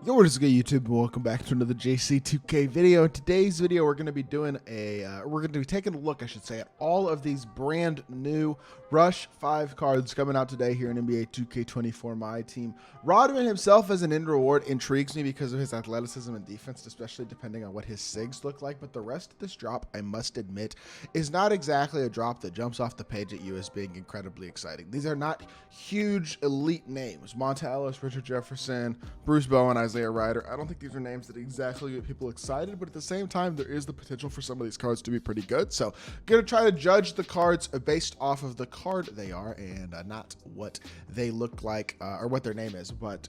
Yo, what is good, YouTube? Welcome back to another JC2K video. In today's video, we're going to be doing taking a look, I should say, at all of these brand new Rush 5 cards coming out today here in NBA 2K24 MyTEAM. Rodman himself as an end reward intrigues me because of his athleticism and defense, especially depending on what his SIGs look like. But the rest of this drop, I must admit, is not exactly a drop that jumps off the page at you as being incredibly exciting. These are not huge elite names. Mont Ellis, Richard Jefferson, Bruce Bowen, Isaiah Ryder. I don't think these are names that exactly get people excited, but at the same time, there is the potential for some of these cards to be pretty good. So, gonna try to judge the cards based off of the card they are and not what they look like or what their name is. But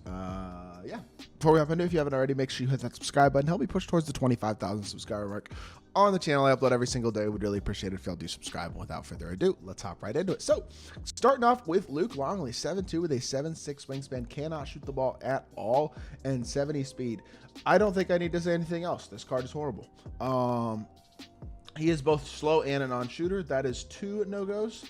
yeah, before we hop into, if you haven't already, make sure you hit that subscribe button. Help me push towards the 25,000 subscriber mark on the channel. I upload every single day. Would really appreciate it if y'all do subscribe. And without further ado, let's hop right into it. So, starting off with Luke Longley, 7'2" with a 7'6" wingspan, cannot shoot the ball at all, and 70 speed. I don't think I need to say anything else. This card is horrible. He is both slow and a non-shooter. That is 2 no-goes.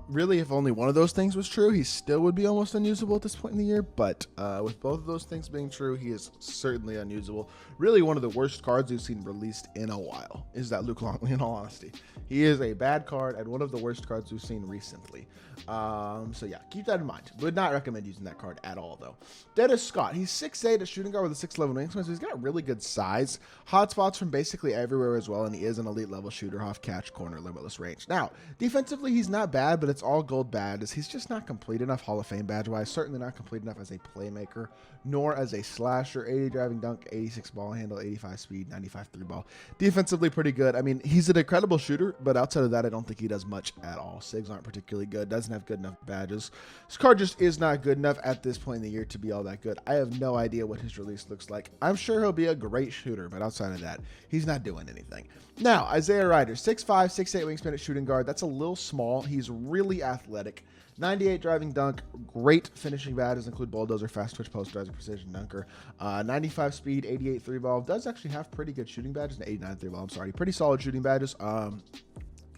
Really, if only one of those things was true, he still would be almost unusable at this point in the year. But with both of those things being true, he is certainly unusable. Really, one of the worst cards we've seen released in a while is that Luke Longley, in all honesty. He is a bad card and one of the worst cards we've seen recently. So yeah, keep that in mind. Would not recommend using that card at all, though. Dennis Scott, he's 6'8", a shooting guard with a 6'11" wingspan, so he's got really good size. Hot spots from basically everywhere as well, and he is an elite level shooter, off catch, corner, limitless range. Now, defensively, he's not bad, but it's all gold badges. He's just not complete enough Hall of Fame badge-wise, certainly not complete enough as a playmaker, nor as a slasher. 80 driving dunk, 86 ball handle, 85 speed, 95 three ball. Defensively, pretty good. I mean, he's an incredible shooter, but outside of that, I don't think he does much at all. SIGs aren't particularly good, doesn't have good enough badges. This card just is not good enough at this point in the year to be all that good. I have no idea what his release looks like. I'm sure he'll be a great shooter, but outside of that, he's not doing anything. Now, Isaiah Ryder, 6'5", 6'8" wingspan at shooting guard. That's a little small. He's really athletic. 98 driving dunk, great finishing badges include bulldozer, fast twitch, posterizer, precision dunker. 95 speed, 88 three ball. Does actually have pretty good shooting badges, and 89 three ball. I'm sorry, pretty solid shooting badges.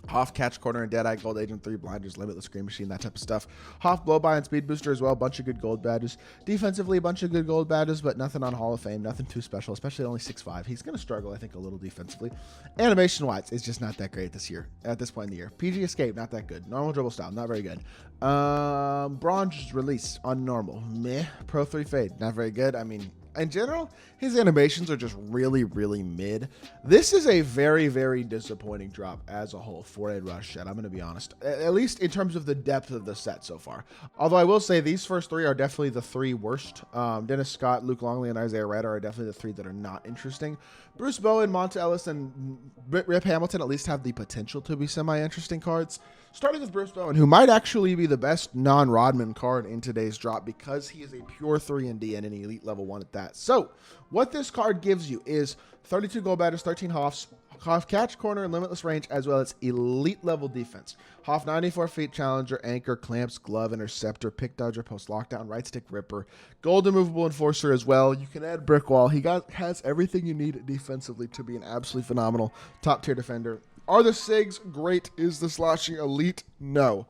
Hoff catch, corner, and deadeye, gold agent 3, blinders, limitless screen machine, that type of stuff. Hoff blow by and speed booster as well, a bunch of good gold badges. Defensively, a bunch of good gold badges, but nothing on Hall of Fame, nothing too special, especially only 6'5". He's going to struggle, I think, a little defensively. Animation wise, it's just not that great this year, at this point in the year. PG escape, not that good. Normal dribble style, not very good. Bronze release on normal, meh. Pro 3 fade, not very good. I mean, in general, his animations are just really, really mid. This is a very, very disappointing drop as a whole for a Rush set. I'm going to be honest, at least in terms of the depth of the set so far. Although I will say these first 3 are definitely the 3 worst. Dennis Scott, Luke Longley, and Isaiah Ryder are definitely the 3 that are not interesting. Bruce Bowen, Mont Ellis, and Rip Hamilton at least have the potential to be semi-interesting cards. Starting with Bruce Bowen, who might actually be the best non-Rodman card in today's drop because he is a pure 3-and-D and an elite level 1 at that. So, what this card gives you is 32 gold badges, 13 Hoffs, Hoff catch, corner, and limitless range, as well as elite level defense. Hoff 94 feet challenger, anchor, clamps, glove, interceptor, pick dodger, post lockdown, right stick ripper, gold immovable enforcer as well. You can add brick wall. He has everything you need defensively to be an absolutely phenomenal top tier defender. Are the SIGs great? Is the slashing elite? No.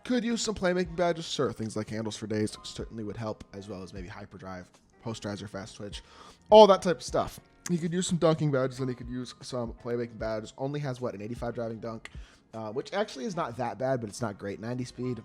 Could use some playmaking badges? Sure. Things like handles for days certainly would help, as well as maybe hyperdrive, posterizer, fast twitch, all that type of stuff. He could use some dunking badges, and he could use some playmaking badges. Only has, what, an 85 driving dunk, which actually is not that bad, but it's not great. 90 speed,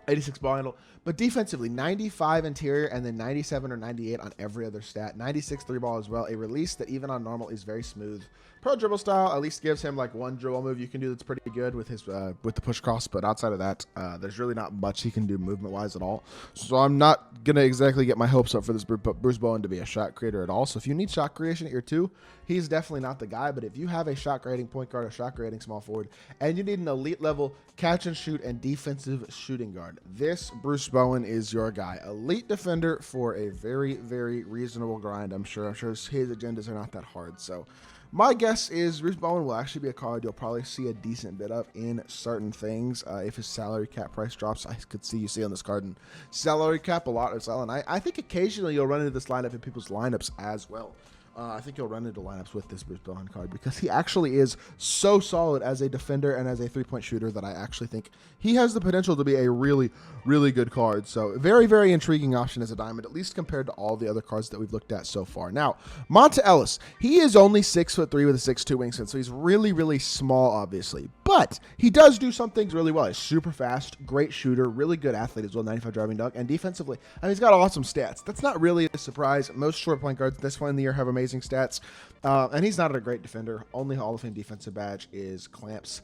86 ball handle. But defensively, 95 interior, and then 97 or 98 on every other stat. 96 three ball as well. A release that even on normal is very smooth. Pro dribble style at least gives him like one dribble move you can do that's pretty good with his with the push cross, but outside of that, there's really not much he can do movement wise at all. So I'm not gonna exactly get my hopes up for this Bruce Bowen to be a shot creator at all. So if you need shot creation at your 2, he's definitely not the guy. But if you have a shot creating point guard, a shot creating small forward, and you need an elite level catch and shoot and defensive shooting guard, this Bruce Bowen is your guy. Elite defender for a very, very reasonable grind. I'm sure his agendas are not that hard. So my guess is Bruce Bowen will actually be a card you'll probably see a decent bit of in certain things. If his salary cap price drops, I could see you see on this card and salary cap a lot as well. And I think occasionally you'll run into this lineup in people's lineups as well. I think he'll run into lineups with this Bruce Bowen card because he actually is so solid as a defender and as a three-point shooter that I actually think he has the potential to be a really, really good card. So very, very intriguing option as a diamond, at least compared to all the other cards that we've looked at so far. Now, Mont Ellis, he is only 6'3" with a 6'2" wingspan, so he's really, really small, obviously. But he does do some things really well. He's super fast, great shooter, really good athlete as well, 95 driving dunk, and defensively, I mean, he's got awesome stats. That's not really a surprise. Most short point guards at this point in the year have amazing stats, and he's not a great defender. Only Hall of Fame defensive badge is clamps.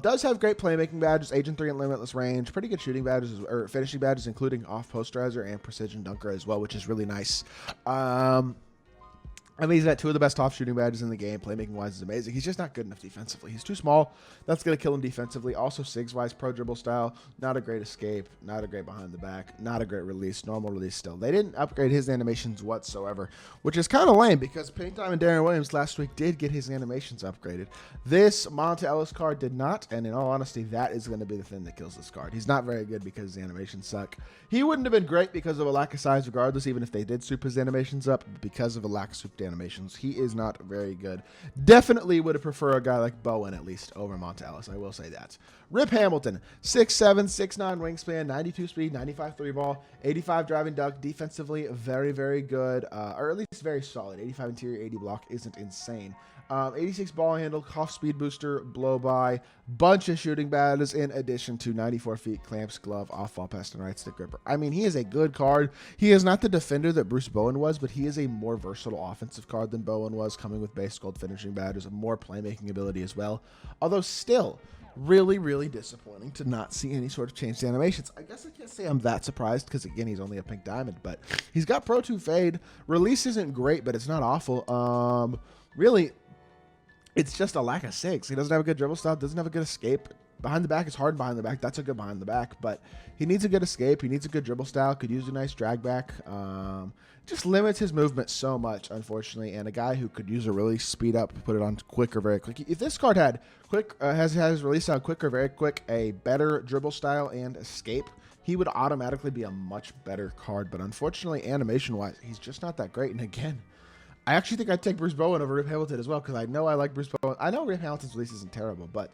Does have great playmaking badges, Agent 3 and Limitless Range, pretty good shooting badges, or finishing badges, including off posterizer and precision dunker as well, which is really nice. I mean, he's got two of the best top shooting badges in the game. Playmaking-wise is amazing. He's just not good enough defensively. He's too small. That's going to kill him defensively. Also, Sigs-wise, pro dribble style, not a great escape, not a great behind the back, not a great release, normal release still. They didn't upgrade his animations whatsoever, which is kind of lame because Paintime and Darren Williams last week did get his animations upgraded. This Mont Ellis card did not, and in all honesty, that is going to be the thing that kills this card. He's not very good because his animations suck. He wouldn't have been great because of a lack of size regardless, even if they did soup his animations up, because of a lack of souped animations. He is not very good. Definitely would have preferred a guy like Bowen at least over Mont Ellis. I will say that. Rip Hamilton, 6'7", 6'9" wingspan, 92 speed, 95 three ball, 85 driving dunk. Defensively, very, very good, or at least very solid. 85 interior, 80 block isn't insane. 86 ball handle, off speed booster, blow by, bunch of shooting badges in addition to 94 feet, clamps, glove, off ball pass, and right stick gripper. I mean, he is a good card. He is not the defender that Bruce Bowen was, but he is a more versatile offensive card than Bowen was, coming with base gold finishing badges, a more playmaking ability as well. Although still, really, really disappointing to not see any sort of changed animations. I guess I can't say I'm that surprised because, again, he's only a pink diamond, but he's got Pro 2 fade. Release isn't great, but it's not awful. Really, it's just a lack of sigs. He doesn't have a good dribble style, doesn't have a good escape. Behind the back is hard behind the back. That's a good behind the back, but he needs a good escape. He needs a good dribble style. Could use a nice drag back. Just limits his movement so much, unfortunately. And a guy who could use a really speed up, put it on quick or very quick. If this card had quick, has his release style quick or very quick, a better dribble style and escape, he would automatically be a much better card. But unfortunately, animation-wise, he's just not that great. And again, I actually think I'd take Bruce Bowen over Rip Hamilton as well because I know I like Bruce Bowen. I know Rip Hamilton's release isn't terrible, but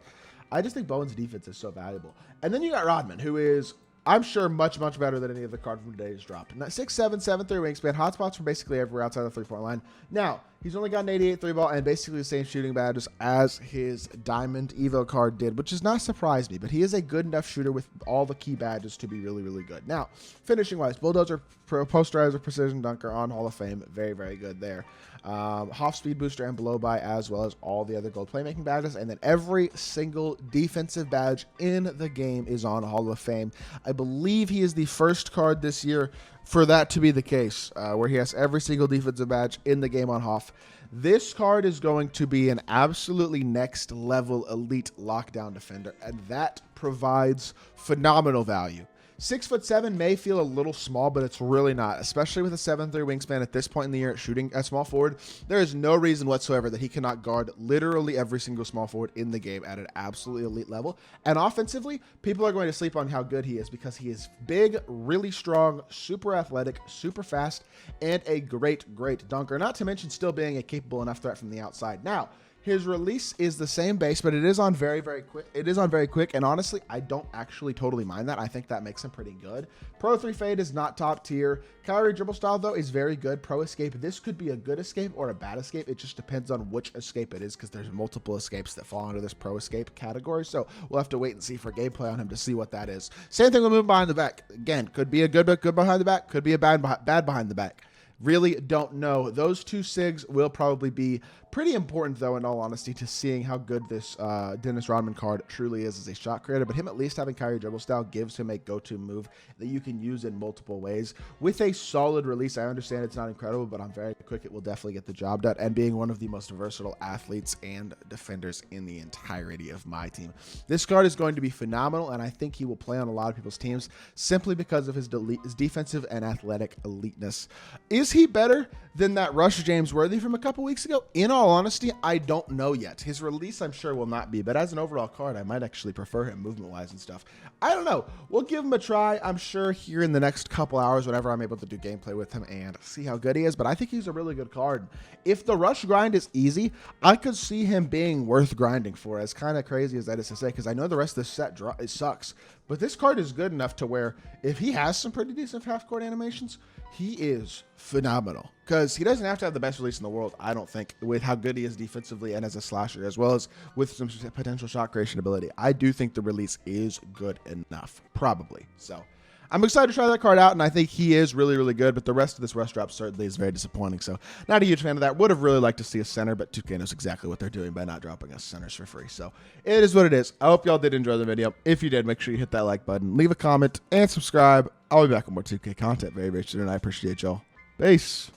I just think Bowen's defense is so valuable. And then you got Rodman, who is, I'm sure, much, much better than any of the cards from today's drop. 6'7", 7'3" wingspan, hotspots from basically everywhere outside the three-point line. Now, he's only got an 88 three ball and basically the same shooting badges as his Diamond Evo card did, which does not surprise me, but he is a good enough shooter with all the key badges to be really, really good. Now, finishing-wise, Bulldozer, Posterizer, Precision Dunker on Hall of Fame, very, very good there. Half speed booster and blow by, as well as all the other gold playmaking badges, and then every single defensive badge in the game is on Hall of Fame. I believe he is the first card this year for that to be the case, where he has every single defensive badge in the game on Hoff. This card is going to be an absolutely next level elite lockdown defender, and that provides phenomenal value. 6'7" may feel a little small, but it's really not, especially with a 7'3" wingspan at this point in the year, shooting at small forward. There is no reason whatsoever that he cannot guard literally every single small forward in the game at an absolutely elite level. And offensively, people are going to sleep on how good he is because he is big, really strong, super athletic, super fast, and a great, great dunker. Not to mention still being a capable enough threat from the outside. Now, his release is the same base, but it is on very, very quick. It is on very quick, and honestly, I don't actually totally mind that. I think that makes him pretty good. Pro 3 fade is not top tier. Calorie dribble style, though, is very good. Pro escape, this could be a good escape or a bad escape. It just depends on which escape it is because there's multiple escapes that fall under this pro escape category, so we'll have to wait and see for gameplay on him to see what that is. Same thing with moving behind the back. Again, could be a good behind the back, could be a bad behind the back. Really don't know. Those two SIGs will probably be pretty important, though, in all honesty, to seeing how good this Dennis Rodman card truly is as a shot creator. But him at least having Kyrie dribble style gives him a go-to move that you can use in multiple ways. With a solid release, I understand it's not incredible, but on very quick, it will definitely get the job done. And being one of the most versatile athletes and defenders in the entirety of my team. This card is going to be phenomenal, and I think he will play on a lot of people's teams simply because of his defensive and athletic eliteness. Is he better than that Rush James Worthy from a couple weeks ago? In all honesty, I don't know yet. His release, I'm sure, will not be, but as an overall card, I might actually prefer him movement-wise and stuff. I don't know. We'll give him a try, I'm sure, here in the next couple hours whenever I'm able to do gameplay with him and see how good he is, but I think he's a really good card. If the Rush grind is easy, I could see him being worth grinding for, as kind of crazy as that is to say, because I know the rest of this set it sucks, but this card is good enough to where if he has some pretty decent half-court animations, he is phenomenal, because he doesn't have to have the best release in the world, I don't think, with how good he is defensively and as a slasher, as well as with some potential shot creation ability. I do think the release is good enough, probably. So I'm excited to try that card out, and I think he is really, really good, but the rest of this rush drop certainly is very disappointing. So not a huge fan of that. Would have really liked to see a center, but 2K knows exactly what they're doing by not dropping us centers for free. So it is what it is. I hope y'all did enjoy the video. If you did, make sure you hit that like button, leave a comment, and subscribe. I'll be back with more 2K content very, very soon, and I appreciate y'all. Peace.